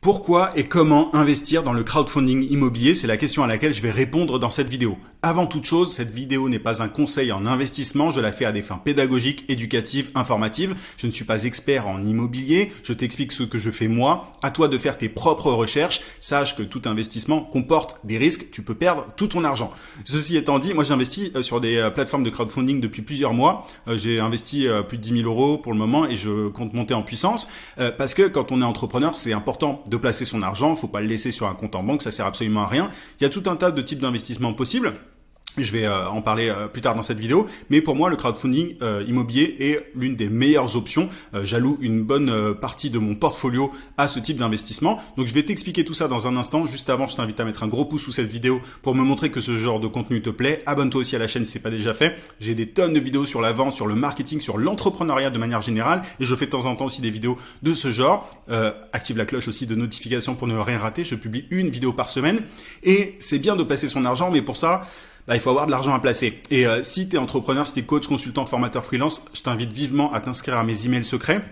Pourquoi et comment investir dans le crowdfunding immobilier? C'est la question à laquelle je vais répondre dans cette vidéo. Avant toute chose, cette vidéo n'est pas un conseil en investissement, je la fais à des fins pédagogiques, éducatives, informatives. Je ne suis pas expert en immobilier, je t'explique ce que je fais moi. À toi de faire tes propres recherches. Sache que tout investissement comporte des risques, tu peux perdre tout ton argent. Ceci étant dit, moi j'investis sur des plateformes de crowdfunding depuis plusieurs mois. J'ai investi plus de 10 000 euros pour le moment et je compte monter en puissance parce que quand on est entrepreneur, c'est important de placer son argent, faut pas le laisser sur un compte en banque, ça sert absolument à rien. Il y a tout un tas de types d'investissements possibles. Je vais en parler plus tard dans cette vidéo, mais pour moi le crowdfunding immobilier est l'une des meilleures options. J'alloue une bonne partie de mon portfolio à ce type d'investissement. Donc je vais t'expliquer tout ça dans un instant. Juste avant, je t'invite à mettre un gros pouce sous cette vidéo pour me montrer que ce genre de contenu te plaît. Abonne-toi aussi à la chaîne si c'est pas déjà fait. J'ai des tonnes de vidéos sur la vente, sur le marketing, sur l'entrepreneuriat de manière générale, et je fais de temps en temps aussi des vidéos de ce genre. Active la cloche aussi de notification pour ne rien rater. Je publie une vidéo par semaine et c'est bien de placer son argent, mais pour ça, il faut avoir de l'argent à placer. Et si tu es entrepreneur, si tu es coach, consultant, formateur, freelance, je t'invite vivement à t'inscrire à mes emails secrets.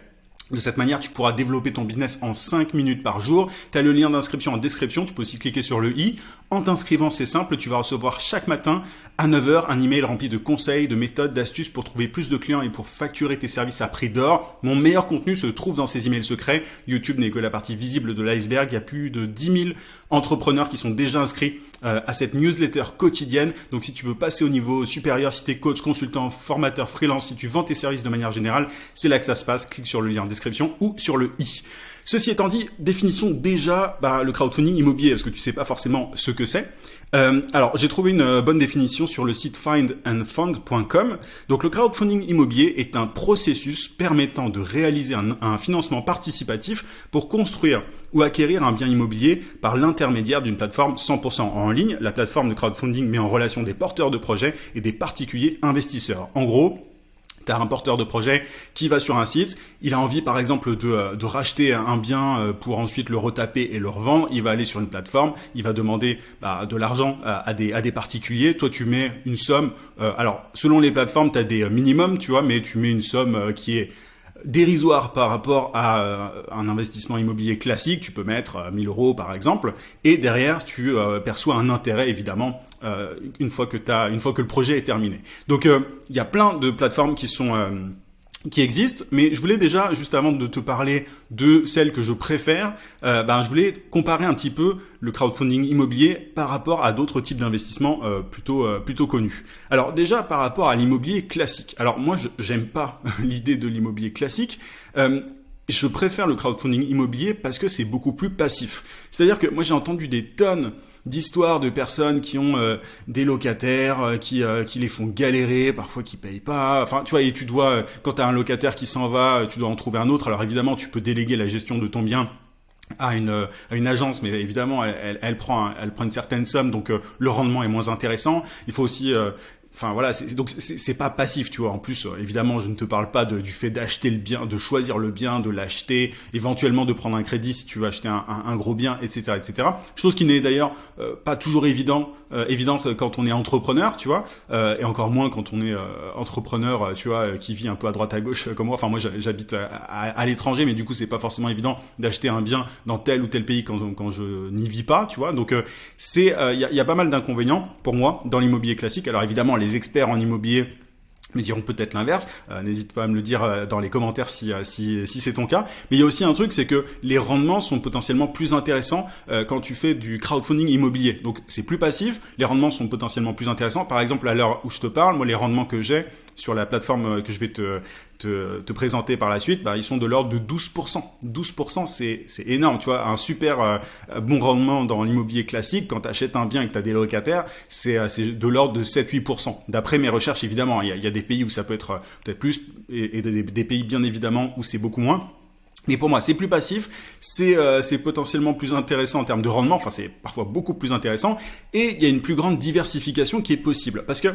De cette manière, tu pourras développer ton business en 5 minutes par jour. Tu as le lien d'inscription en description. Tu peux aussi cliquer sur le i. En t'inscrivant, c'est simple. Tu vas recevoir chaque matin à 9 heures un email rempli de conseils, de méthodes, d'astuces pour trouver plus de clients et pour facturer tes services à prix d'or. Mon meilleur contenu se trouve dans ces emails secrets. YouTube n'est que la partie visible de l'iceberg. Il y a plus de 10 000 entrepreneurs qui sont déjà inscrits à cette newsletter quotidienne. Donc, si tu veux passer au niveau supérieur, si tu es coach, consultant, formateur, freelance, si tu vends tes services de manière générale, c'est là que ça se passe. Clique sur le lien en description ou sur le i. Ceci étant dit, définissons déjà le crowdfunding immobilier parce que tu sais pas forcément ce que c'est. Alors, j'ai trouvé une bonne définition sur le site findandfund.com. Donc, le crowdfunding immobilier est un processus permettant de réaliser un financement participatif pour construire ou acquérir un bien immobilier par l'intermédiaire d'une plateforme 100% en ligne. La plateforme de crowdfunding met en relation des porteurs de projets et des particuliers investisseurs. En gros, tu as un porteur de projet qui va sur un site, il a envie par exemple de racheter un bien pour ensuite le retaper et le revendre, il va aller sur une plateforme, il va demander de l'argent à des particuliers, toi tu mets une somme, alors selon les plateformes tu as des minimums, tu vois, mais tu mets une somme qui est dérisoire par rapport à un investissement immobilier classique, tu peux mettre 1000 euros par exemple, et derrière tu perçois un intérêt évidemment une fois que le projet est terminé. Donc il y a plein de plateformes qui existent, mais je voulais déjà, juste avant de te parler de celles que je préfère, je voulais comparer un petit peu le crowdfunding immobilier par rapport à d'autres types d'investissements plutôt connus. Alors déjà par rapport à l'immobilier classique. Alors moi j'aime pas l'idée de l'immobilier classique. Je préfère le crowdfunding immobilier parce que c'est beaucoup plus passif. C'est-à-dire que moi j'ai entendu des tonnes d'histoires de personnes qui ont des locataires qui les font galérer, parfois qui payent pas. Enfin, tu vois, et tu dois, quand tu as un locataire qui s'en va, tu dois en trouver un autre. Alors évidemment, tu peux déléguer la gestion de ton bien à une agence, mais évidemment, elle prend une certaine somme, donc le rendement est moins intéressant. Il faut aussi enfin voilà, donc c'est pas passif, tu vois. En plus, évidemment, je ne te parle pas du fait d'acheter le bien, de choisir le bien, de l'acheter, éventuellement de prendre un crédit si tu veux acheter un gros bien, etc., etc. Chose qui n'est d'ailleurs pas toujours évidente quand on est entrepreneur, tu vois, et encore moins quand on est entrepreneur, tu vois, qui vit un peu à droite à gauche comme moi. Enfin moi, j'habite à l'étranger, mais du coup, c'est pas forcément évident d'acheter un bien dans tel ou tel pays quand je n'y vis pas, tu vois. Donc il y a pas mal d'inconvénients pour moi dans l'immobilier classique. Alors évidemment, les experts en immobilier me diront peut-être l'inverse. N'hésite pas à me le dire dans les commentaires si c'est ton cas. Mais il y a aussi un truc, c'est que les rendements sont potentiellement plus intéressants quand tu fais du crowdfunding immobilier. Donc c'est plus passif, les rendements sont potentiellement plus intéressants. Par exemple, à l'heure où je te parle, moi les rendements que j'ai sur la plateforme que je vais te présenter par la suite, ils sont de l'ordre de 12%. 12%, c'est énorme, tu vois, un super bon rendement dans l'immobilier classique. Quand tu achètes un bien et que tu as des locataires, c'est de l'ordre de 7-8%. D'après mes recherches, évidemment, il y a des pays où ça peut être peut-être plus et des pays bien évidemment où c'est beaucoup moins. Mais pour moi, c'est plus passif, c'est potentiellement plus intéressant en termes de rendement, enfin c'est parfois beaucoup plus intéressant, et il y a une plus grande diversification qui est possible. Parce que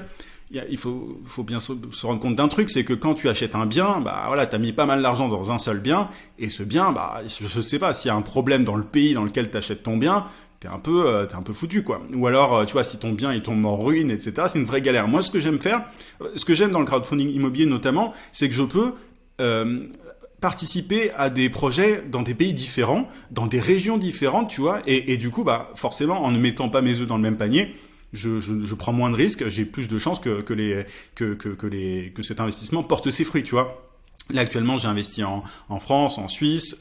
il faut bien se rendre compte d'un truc, c'est que quand tu achètes un bien, voilà, t'as mis pas mal d'argent dans un seul bien, et ce bien, je sais pas, s'il y a un problème dans le pays dans lequel t'achètes ton bien, t'es un peu foutu, quoi. Ou alors, tu vois, si ton bien il tombe en ruine, etc., c'est une vraie galère. Moi, ce que j'aime dans le crowdfunding immobilier notamment, c'est que je peux participer à des projets dans des pays différents, dans des régions différentes, tu vois, et du coup, bah, forcément, en ne mettant pas mes œufs dans le même panier, je prends moins de risques, j'ai plus de chances que cet investissement porte ses fruits, tu vois. Là, actuellement, j'ai investi en France, en Suisse,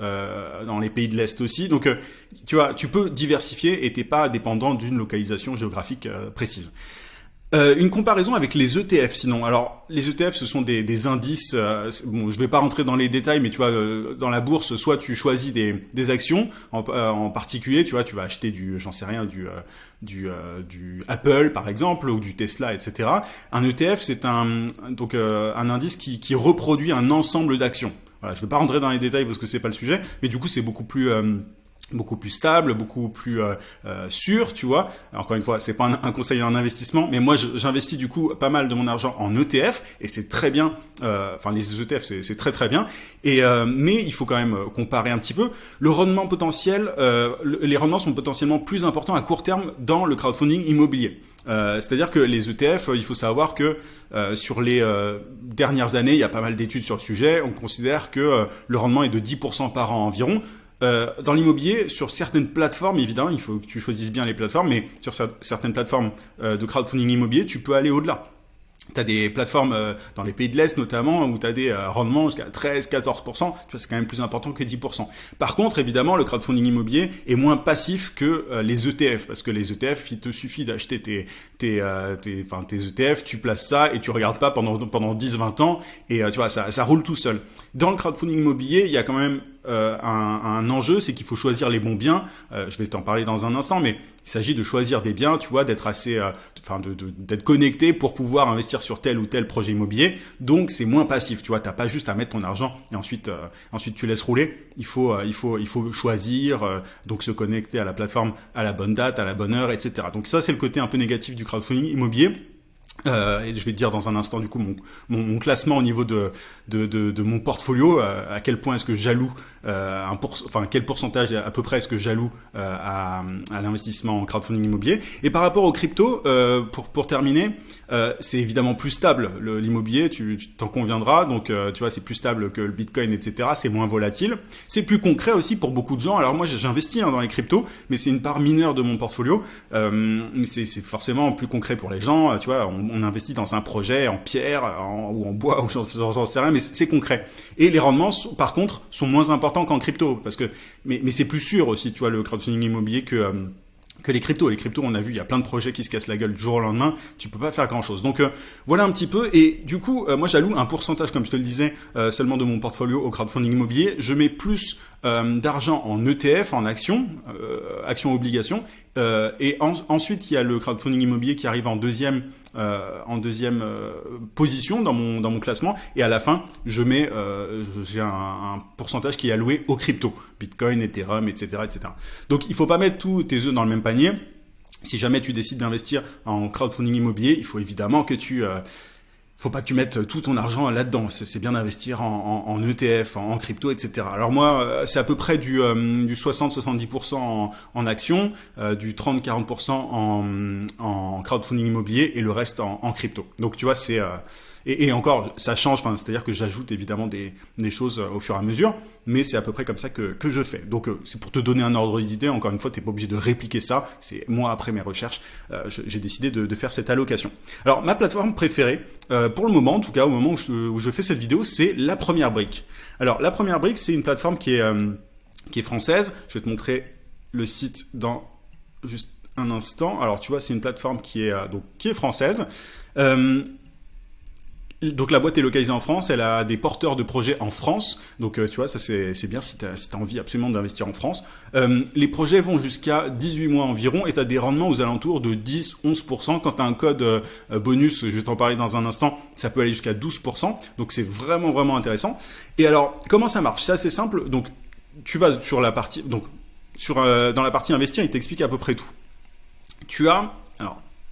dans les pays de l'Est aussi. Donc, tu vois, tu peux diversifier et t'es pas dépendant d'une localisation géographique précise. Une comparaison avec les ETF sinon. Alors les ETF ce sont des indices, bon je vais pas rentrer dans les détails mais tu vois dans la bourse soit tu choisis des actions en particulier, tu vois tu vas acheter j'en sais rien du Apple par exemple ou du Tesla etc. Un ETF c'est un indice qui reproduit un ensemble d'actions. Voilà, je vais pas rentrer dans les détails parce que c'est pas le sujet, mais du coup c'est beaucoup plus stable, beaucoup plus sûr, tu vois. Encore une fois, c'est pas un conseil en investissement, mais moi j'investis du coup pas mal de mon argent en ETF et c'est très bien. Enfin, les ETF c'est très très bien. Et mais il faut quand même comparer un petit peu. Le rendement potentiel, les rendements sont potentiellement plus importants à court terme dans le crowdfunding immobilier. C'est-à-dire que les ETF, il faut savoir que sur les dernières années, il y a pas mal d'études sur le sujet. On considère que le rendement est de 10% par an environ. Dans l'immobilier, sur certaines plateformes, évidemment, il faut que tu choisisses bien les plateformes, mais sur certaines plateformes de crowdfunding immobilier, tu peux aller au-delà. Tu as des plateformes dans les pays de l'Est notamment où tu as des rendements jusqu'à 13-14%, tu vois, c'est quand même plus important que 10%. Par contre, évidemment, le crowdfunding immobilier est moins passif que les ETF parce que les ETF, il te suffit d'acheter tes ETF, tu places ça et tu regardes pas pendant 10-20 ans et tu vois, ça roule tout seul. Dans le crowdfunding immobilier, il y a quand même un enjeu, c'est qu'il faut choisir les bons biens. Je vais t'en parler dans un instant, mais il s'agit de choisir des biens, tu vois, d'être assez, d'être connecté pour pouvoir investir sur tel ou tel projet immobilier. Donc c'est moins passif, tu vois. T'as pas juste à mettre ton argent et ensuite tu laisses rouler. Il faut choisir, donc se connecter à la plateforme à la bonne date, à la bonne heure, etc. Donc ça c'est le côté un peu négatif du crowdfunding immobilier. Et je vais te dire dans un instant du coup mon classement au niveau de mon portfolio, à quel point est-ce que jaloux, quel pourcentage à peu près est-ce que jaloux à l'investissement en crowdfunding immobilier. Et par rapport aux cryptos, pour terminer, c'est évidemment plus stable l'immobilier, tu t'en conviendras. Donc tu vois, c'est plus stable que le Bitcoin, etc. C'est moins volatile, c'est plus concret aussi pour beaucoup de gens. Alors moi j'investis dans les cryptos, mais c'est une part mineure de mon portfolio. C'est forcément plus concret pour les gens, tu vois. On investit dans un projet en pierre ou en bois ou j'en sais rien, mais c'est concret. Et les rendements, par contre, sont moins importants qu'en crypto, parce que mais c'est plus sûr aussi, tu vois, le crowdfunding immobilier que les cryptos. Les cryptos, on a vu, il y a plein de projets qui se cassent la gueule du jour au lendemain. Tu peux pas faire grand chose. Donc voilà un petit peu. Et du coup, moi j'alloue un pourcentage, comme je te le disais, seulement de mon portfolio au crowdfunding immobilier. Je mets plus d'argent en ETF, en actions, obligations. Et ensuite, il y a le crowdfunding immobilier qui arrive en deuxième position dans mon classement. Et à la fin, j'ai un pourcentage qui est alloué aux cryptos, Bitcoin, Ethereum, etc., etc. Donc, il faut pas mettre tous tes œufs dans le même panier. Si jamais tu décides d'investir en crowdfunding immobilier, il faut évidemment que faut pas que tu mettes tout ton argent là-dedans. C'est bien d'investir en ETF, en crypto, etc. Alors moi, c'est à peu près du 60-70% en actions, du 30-40% en crowdfunding immobilier et le reste en crypto. Donc tu vois, c'est et encore, ça change. Enfin, c'est-à-dire que j'ajoute évidemment des choses au fur et à mesure, mais c'est à peu près comme ça que je fais. Donc c'est pour te donner un ordre d'idée. Encore une fois, t'es pas obligé de répliquer ça. C'est moi après mes recherches, j'ai décidé de faire cette allocation. Alors ma plateforme préférée, pour le moment, en tout cas au moment où je fais cette vidéo, c'est La Première Brique. Alors La Première Brique, c'est une plateforme qui est française. Je vais te montrer le site dans juste un instant. Alors tu vois, c'est une plateforme qui est française. Donc la boîte est localisée en France, elle a des porteurs de projets en France, donc tu vois, ça c'est bien si t'as envie absolument d'investir en France. Les projets vont jusqu'à 18 mois environ et t'as des rendements aux alentours de 10-11%. Quand t'as un code bonus, je vais t'en parler dans un instant, ça peut aller jusqu'à 12%, donc c'est vraiment vraiment intéressant. Et alors, comment ça marche? C'est assez simple, donc tu vas sur la partie, dans la partie investir, il t'explique à peu près tout.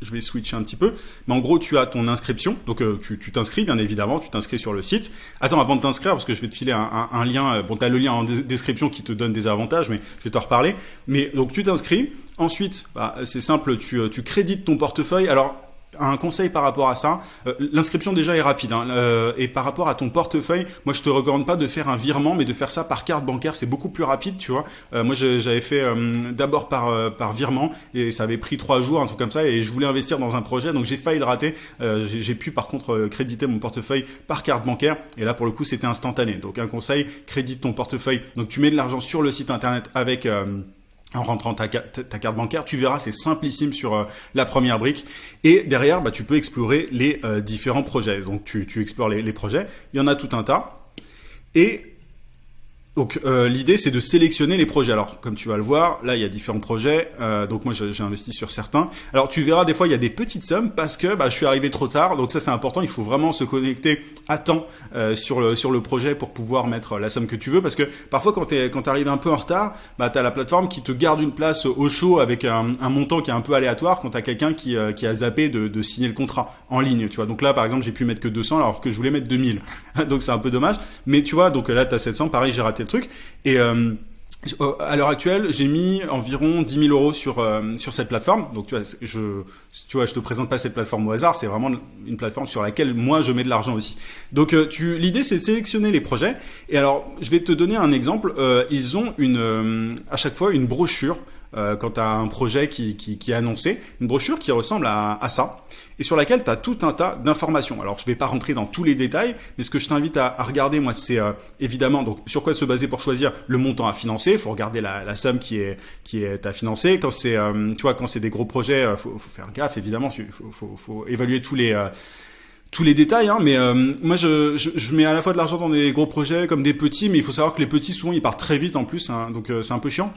Je vais switcher un petit peu, mais en gros, tu as ton inscription. Donc, tu t'inscris, bien évidemment, tu t'inscris sur le site. Attends, avant de t'inscrire, parce que je vais te filer un lien. Bon, tu as le lien en description qui te donne des avantages, mais je vais t'en reparler. Mais donc, tu t'inscris. Ensuite, c'est simple, tu crédites ton portefeuille. Alors, un conseil par rapport à ça. L'inscription déjà est rapide, hein, et par rapport à ton portefeuille, moi je te recommande pas de faire un virement, mais de faire ça par carte bancaire, c'est beaucoup plus rapide, tu vois. Moi j'avais fait d'abord par virement et ça avait pris 3 jours, un truc comme ça, et je voulais investir dans un projet, donc j'ai failli le rater. J'ai pu par contre créditer mon portefeuille par carte bancaire, et là pour le coup c'était instantané. Donc un conseil, crédite ton portefeuille. Donc tu mets de l'argent sur le site internet avec en rentrant ta carte bancaire, tu verras, c'est simplissime sur la première brique. Et derrière, tu peux explorer les différents projets. Donc tu explores les projets, il y en a tout un tas. Et donc l'idée c'est de sélectionner les projets. Alors comme tu vas le voir, là il y a différents projets. Donc moi j'ai investi sur certains. Alors tu verras des fois il y a des petites sommes parce que je suis arrivé trop tard. Donc ça c'est important. Il faut vraiment se connecter à temps sur le projet pour pouvoir mettre la somme que tu veux. Parce que parfois quand t'arrives un peu en retard, t'as la plateforme qui te garde une place au chaud avec un montant qui est un peu aléatoire quand t'as quelqu'un qui a zappé de signer le contrat en ligne. Tu vois. Donc là par exemple j'ai pu mettre que 200 alors que je voulais mettre 2000. Donc c'est un peu dommage. Mais tu vois donc là t'as 700. Pareil j'ai raté le truc. Et à l'heure actuelle, j'ai mis environ 10 000 euros sur cette plateforme. Donc tu vois, je te présente pas cette plateforme au hasard. C'est vraiment une plateforme sur laquelle moi je mets de l'argent aussi. Donc l'idée c'est de sélectionner les projets. Et alors je vais te donner un exemple. Ils ont à chaque fois une brochure. Quand tu as un projet qui est annoncé, une brochure qui ressemble à ça, et sur laquelle tu as tout un tas d'informations. Alors je vais pas rentrer dans tous les détails, mais ce que je t'invite à regarder, moi, c'est évidemment donc sur quoi se baser pour choisir le montant à financer. Il faut regarder la somme qui est à financer. Quand c'est quand c'est des gros projets, faut faire gaffe, évidemment. Faut évaluer tous les détails, hein, mais moi je mets à la fois de l'argent dans des gros projets comme des petits, mais il faut savoir que les petits souvent ils partent très vite en plus, hein, donc c'est un peu chiant.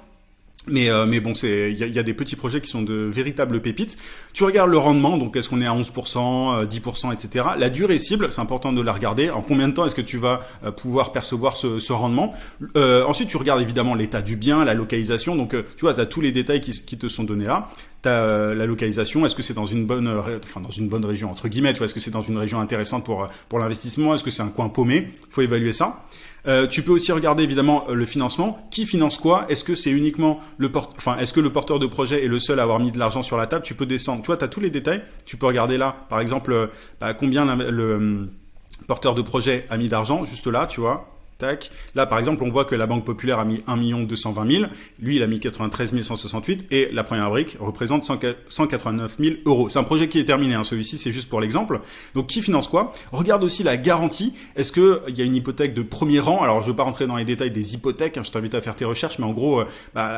Mais bon, il y a des petits projets qui sont de véritables pépites. Tu regardes le rendement, donc est-ce qu'on est à 11%, 10%, etc. La durée cible, c'est important de la regarder. En combien de temps est-ce que tu vas pouvoir percevoir ce rendement? Ensuite, tu regardes évidemment l'état du bien, la localisation. Donc, tu vois, tu as tous les détails qui te sont donnés là. T'as la localisation, est-ce que c'est dans une bonne région entre guillemets, tu vois, est-ce que c'est dans une région intéressante pour l'investissement, est-ce que c'est un coin paumé? Faut évaluer ça. Tu peux aussi regarder évidemment le financement. Qui finance quoi? Est-ce que c'est uniquement est-ce que le porteur de projet est le seul à avoir mis de l'argent sur la table? Tu peux descendre. Tu vois, tu as tous les détails. Tu peux regarder là, par exemple, combien le porteur de projet a mis d'argent, juste là, tu vois. Tac. Là, par exemple, on voit que la Banque Populaire a mis 1 220 000. Lui, il a mis 93 168. Et la première brique représente 189 000 euros. C'est un projet qui est terminé, hein. Celui-ci, c'est juste pour l'exemple. Donc, qui finance quoi? Regarde aussi la garantie. Est-ce qu'il y a une hypothèque de premier rang? Alors, je ne veux pas rentrer dans les détails des hypothèques, hein. Je t'invite à faire tes recherches. Mais en gros,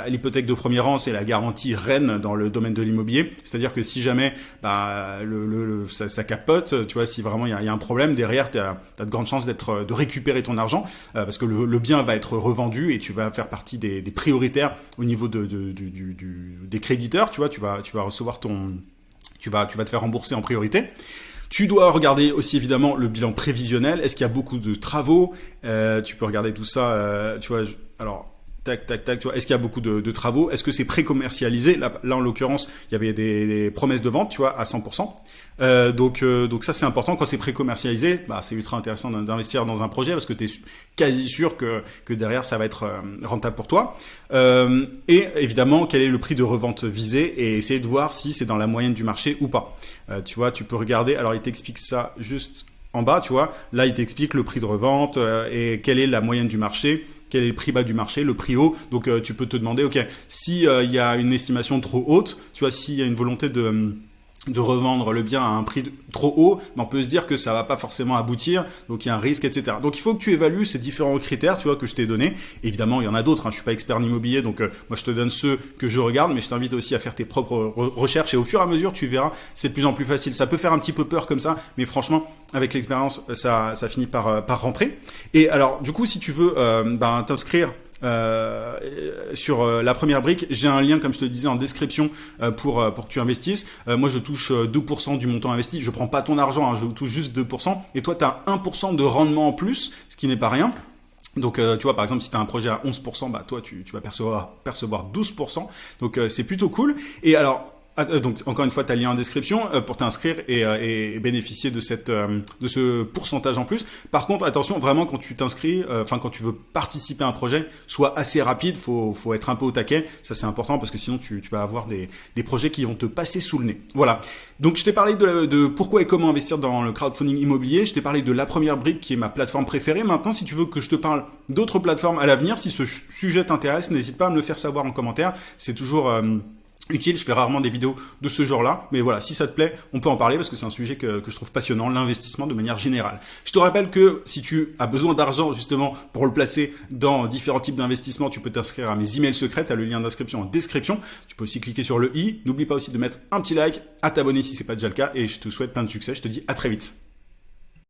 l'hypothèque de premier rang, c'est la garantie reine dans le domaine de l'immobilier. C'est-à-dire que si jamais ça capote, tu vois, si vraiment il y a un problème, derrière, tu as de grandes chances de récupérer ton argent. Parce que le bien va être revendu et tu vas faire partie des prioritaires au niveau des créditeurs. Tu vois, tu vas recevoir tu vas te faire rembourser en priorité. Tu dois regarder aussi évidemment le bilan prévisionnel. Est-ce qu'il y a beaucoup de travaux? Tu peux regarder tout ça. Tu vois, alors. Tac, tu vois, est-ce qu'il y a beaucoup de travaux? Est-ce que c'est pré-commercialisé? Là, en l'occurrence, il y avait des promesses de vente, tu vois, à 100%. Donc ça, c'est important. Quand c'est pré-commercialisé, c'est ultra intéressant d'investir dans un projet parce que tu es quasi sûr que derrière, ça va être rentable pour toi. Et évidemment, quel est le prix de revente visé et essayer de voir si c'est dans la moyenne du marché ou pas. Tu vois, tu peux regarder. Alors, il t'explique ça juste en bas, tu vois. Là, il t'explique le prix de revente et quelle est la moyenne du marché. Quel est le prix bas du marché, le prix haut. Donc, tu peux te demander, ok, si il y a une estimation trop haute, tu vois, s'il y a une volonté de revendre le bien à un prix trop haut, on peut se dire que ça va pas forcément aboutir, donc il y a un risque, etc. Donc il faut que tu évalues ces différents critères, tu vois, que je t'ai donnés. Évidemment, il y en a d'autres, hein. Je suis pas expert en immobilier, donc moi je te donne ceux que je regarde, mais je t'invite aussi à faire tes propres recherches et au fur et à mesure, tu verras, c'est de plus en plus facile. Ça peut faire un petit peu peur comme ça, mais franchement, avec l'expérience, ça finit par rentrer. Et alors, du coup, si tu veux t'inscrire sur la première brique, j'ai un lien comme je te disais en description pour que tu investisses. Moi je touche 2% du montant investi, je prends pas ton argent, hein, je touche juste 2% et toi tu as 1% de rendement en plus, ce qui n'est pas rien. Donc tu vois par exemple si tu as un projet à 11%, toi tu vas percevoir 12%. Donc c'est plutôt cool. Et alors Donc encore une fois, tu as le lien en description pour t'inscrire et bénéficier de de ce pourcentage en plus. Par contre, attention, vraiment quand tu t'inscris, quand tu veux participer à un projet, sois assez rapide, faut être un peu au taquet. Ça c'est important parce que sinon tu vas avoir des projets qui vont te passer sous le nez. Voilà. Donc je t'ai parlé de pourquoi et comment investir dans le crowdfunding immobilier. Je t'ai parlé de La Première Brique qui est ma plateforme préférée. Maintenant, si tu veux que je te parle d'autres plateformes à l'avenir, si ce sujet t'intéresse, n'hésite pas à me le faire savoir en commentaire. C'est toujours utile, je fais rarement des vidéos de ce genre-là, mais voilà, si ça te plaît, on peut en parler parce que c'est un sujet que je trouve passionnant, l'investissement de manière générale. Je te rappelle que si tu as besoin d'argent justement pour le placer dans différents types d'investissements, tu peux t'inscrire à mes emails secrets, tu as le lien d'inscription en description. Tu peux aussi cliquer sur le i. N'oublie pas aussi de mettre un petit like, à t'abonner si c'est pas déjà le cas, et je te souhaite plein de succès. Je te dis à très vite.